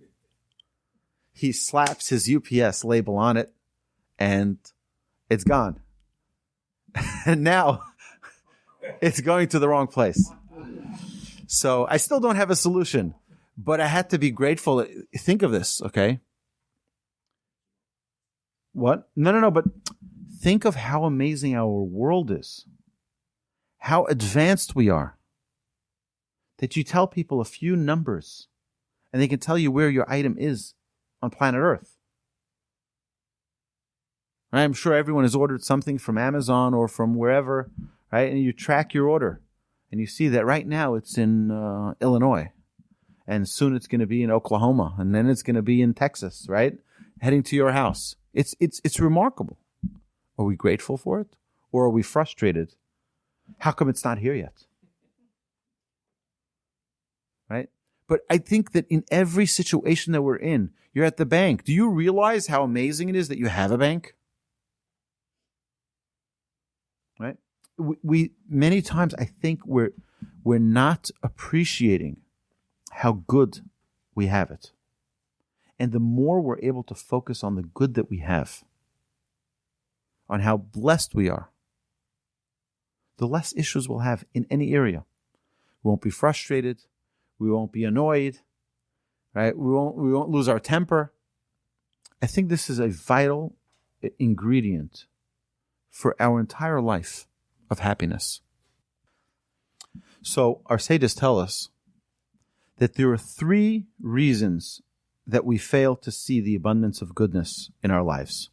He slaps his UPS label on it, and it's gone. And now it's going to the wrong place. So I still don't have a solution, but I had to be grateful. Think of this, okay? What? No, but think of how amazing our world is. How advanced we are. That you tell people a few numbers, and they can tell you where your item is on planet Earth. Right? I'm sure everyone has ordered something from Amazon or from wherever, right? And you track your order, and you see that right now it's in Illinois, and soon it's going to be in Oklahoma, and then it's going to be in Texas, right? Heading to your house. It's remarkable. Are we grateful for it, or are we frustrated? How come it's not here yet? Right? But I think that in every situation that we're in, you're at the bank. Do you realize how amazing it is that you have a bank? Right? We many times I think we're not appreciating how good we have it. And the more we're able to focus on the good that we have, on how blessed we are, the less issues we'll have in any area. We won't be frustrated. We won't be annoyed, right? We won't lose our temper. I think this is a vital ingredient for our entire life of happiness. So our sages tell us that there are 3 reasons that we fail to see the abundance of goodness in our lives.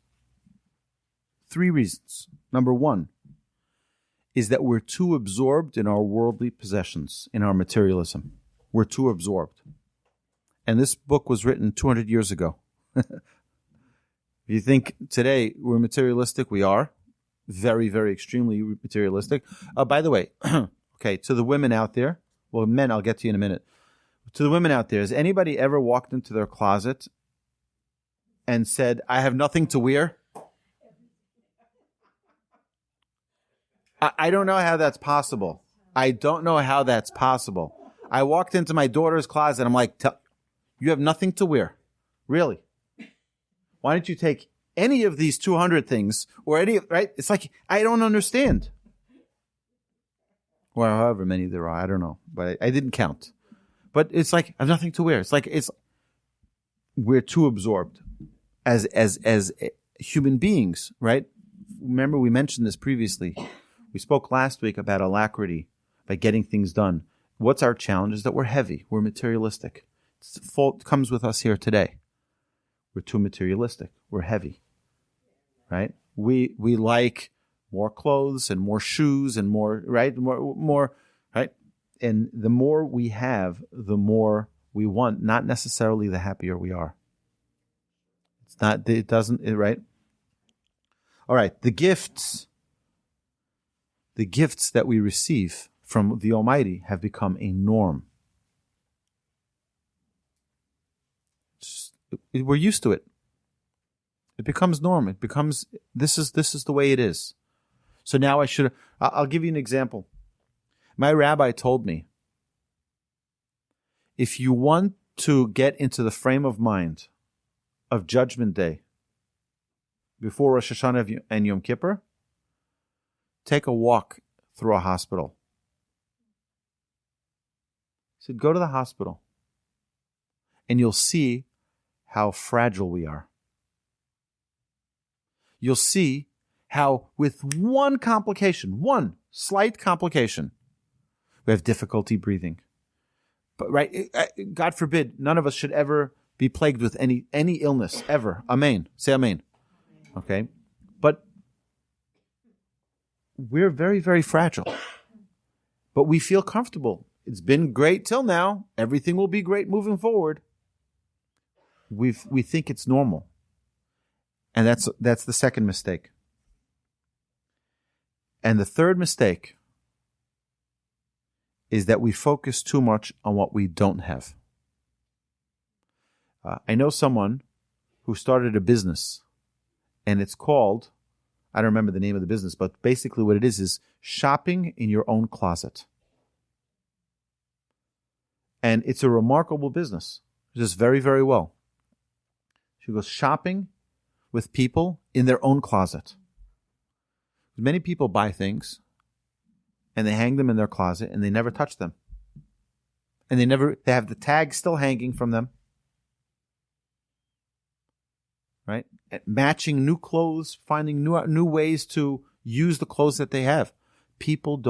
3 reasons. Number 1 is that we're too absorbed in our worldly possessions, in our materialism. We're too absorbed. And this book was written 200 years ago. If you think today we're materialistic, we are. Very, very extremely materialistic. By the way, okay, to the women out there, well, men, I'll get to you in a minute. To the women out there, has anybody ever walked into their closet and said, "I have nothing to wear"? I don't know how that's possible. I don't know how that's possible. I walked into my daughter's closet. I'm like, "You have nothing to wear. Really? Why don't you take any of these 200 things or any, right?" It's like, I don't understand. Well, however many there are, I don't know, but I didn't count. But it's like, I have nothing to wear. It's like, we're too absorbed as human beings, right? Remember, we mentioned this previously. We spoke last week about alacrity, by getting things done. What's our challenge is that we're heavy. We're materialistic. It's fault comes with us here today. We're too materialistic. We're heavy. right? We like more clothes and more shoes and more, right? More, right? And the more we have, the more we want, not necessarily the happier we are. It's not, it doesn't, right? All right, the gifts that we receive from the Almighty have become a norm. We're used to it. It becomes norm. It becomes, this is the way it is. So now I'll give you an example. My rabbi told me, if you want to get into the frame of mind of Judgment Day before Rosh Hashanah and Yom Kippur, take a walk through a hospital. He said, go to the hospital and you'll see how fragile we are. You'll see how with one slight complication, we have difficulty breathing. But right, God forbid, none of us should ever be plagued with any illness, ever. Amen. Say amen. Okay? But we're very, very fragile. But we feel comfortable. It's been great till now. Everything will be great moving forward. We think it's normal. And that's the second mistake. And the third mistake is that we focus too much on what we don't have. I know someone who started a business, and it's called, I don't remember the name of the business, but basically what it is shopping in your own closet. And it's a remarkable business. It does very, very well. She goes shopping with people in their own closet. Many people buy things and they hang them in their closet and they never touch them. And they have the tag still hanging from them. Right? Matching new clothes, finding new ways to use the clothes that they have. People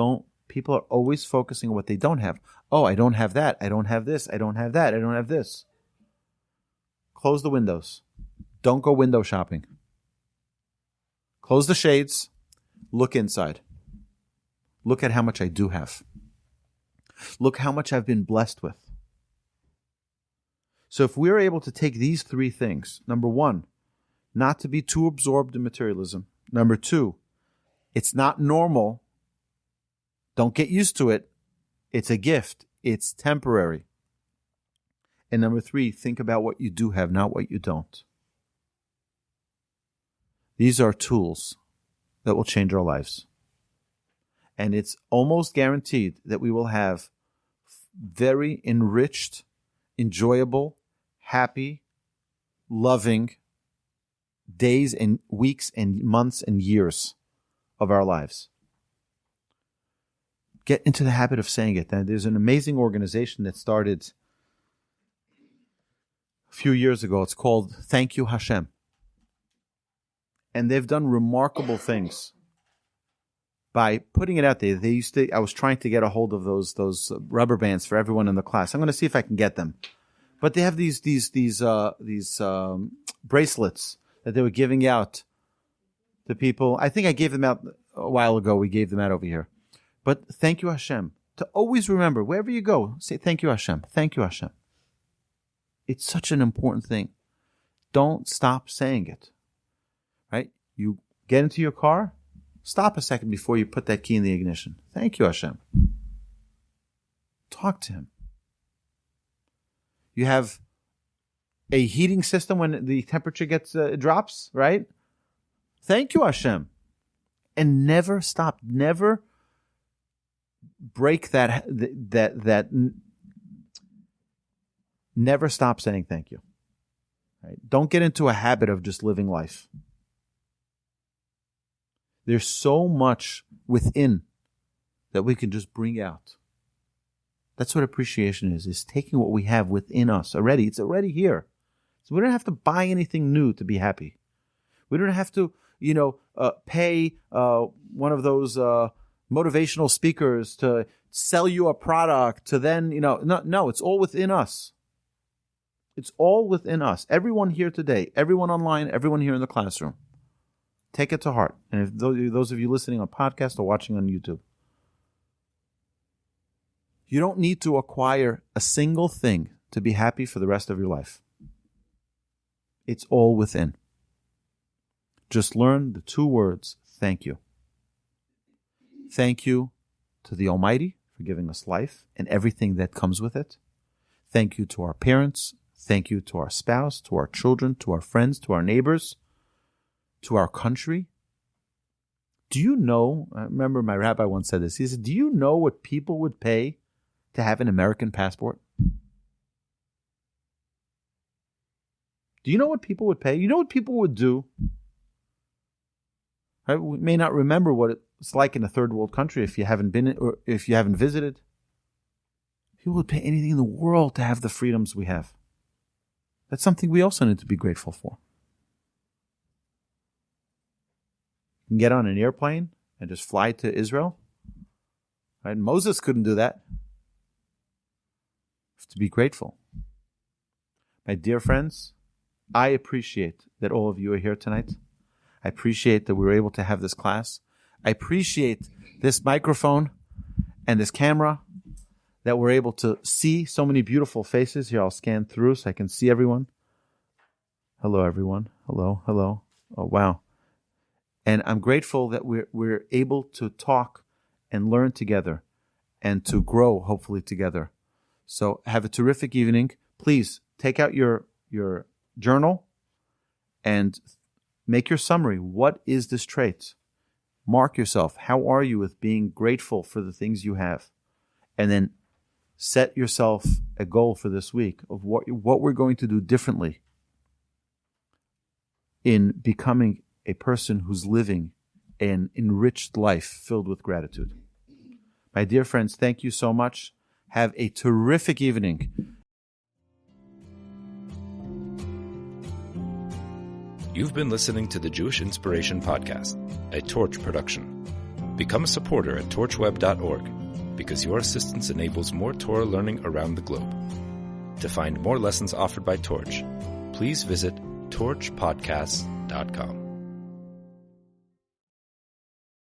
are always focusing on what they don't have. Oh, I don't have that. I don't have this. I don't have that. I don't have this. Close the windows. Don't go window shopping. Close the shades. Look inside. Look at how much I do have. Look how much I've been blessed with. So if we're able to take these three things, number one, not to be too absorbed in materialism. Number two, it's not normal. Don't get used to it. It's a gift. It's temporary. And number three, think about what you do have, not what you don't. These are tools that will change our lives. And it's almost guaranteed that we will have very enriched, enjoyable, happy, loving days and weeks and months and years of our lives. Get into the habit of saying it. Now, there's an amazing organization that started a few years ago. It's called Thank You Hashem. And they've done remarkable things by putting it out there. I was trying to get a hold of those rubber bands for everyone in the class. I'm going to see if I can get them. But they have these bracelets that they were giving out to people. I think I gave them out a while ago. We gave them out over here. But thank you, Hashem. To always remember, wherever you go, say thank you, Hashem. Thank you, Hashem. It's such an important thing. Don't stop saying it. Right? You get into your car, stop a second before you put that key in the ignition. Thank you, Hashem. Talk to Him. You have a heating system when the temperature drops, right? Thank you, Hashem. And never stop. Never break that. Never stop saying thank you. Right? Don't get into a habit of just living life. There's so much within that we can just bring out. That's what appreciation is taking what we have within us already. It's already here. So we don't have to buy anything new to be happy. We don't have to, pay one of those motivational speakers to sell you a product to then, no, it's all within us. It's all within us. Everyone here today, everyone online, everyone here in the classroom. Take it to heart. And if those of you listening on podcast or watching on YouTube, you don't need to acquire a single thing to be happy for the rest of your life. It's all within. Just learn the 2 words, thank you. Thank you to the Almighty for giving us life and everything that comes with it. Thank you to our parents. Thank you to our spouse, to our children, to our friends, to our neighbors, to our country. Do you know, I remember my rabbi once said this, he said, do you know what people would pay to have an American passport? Do you know what people would pay? You know what people would do? Right? We may not remember what it's like in a third world country if you haven't been or if you haven't visited. People would pay anything in the world to have the freedoms we have. That's something we also need to be grateful for. You can get on an airplane and just fly to Israel. Right? Moses couldn't do that. You have to be grateful. My dear friends, I appreciate that all of you are here tonight. I appreciate that we were able to have this class. I appreciate this microphone and this camera, that we're able to see so many beautiful faces. Here, I'll scan through so I can see everyone. Hello, everyone. Hello, hello. Oh, wow. And I'm grateful that we're able to talk and learn together and to grow, hopefully, together. So have a terrific evening. Please take out your journal and make your summary. What is this trait? Mark yourself. How are you with being grateful for the things you have? And then set yourself a goal for this week of what we're going to do differently in becoming a person who's living an enriched life filled with gratitude. My dear friends, thank you so much. Have a terrific evening. You've been listening to the Jewish Inspiration Podcast, a Torch production. Become a supporter at torchweb.org, because your assistance enables more Torah learning around the globe. To find more lessons offered by Torch, please visit torchpodcasts.com.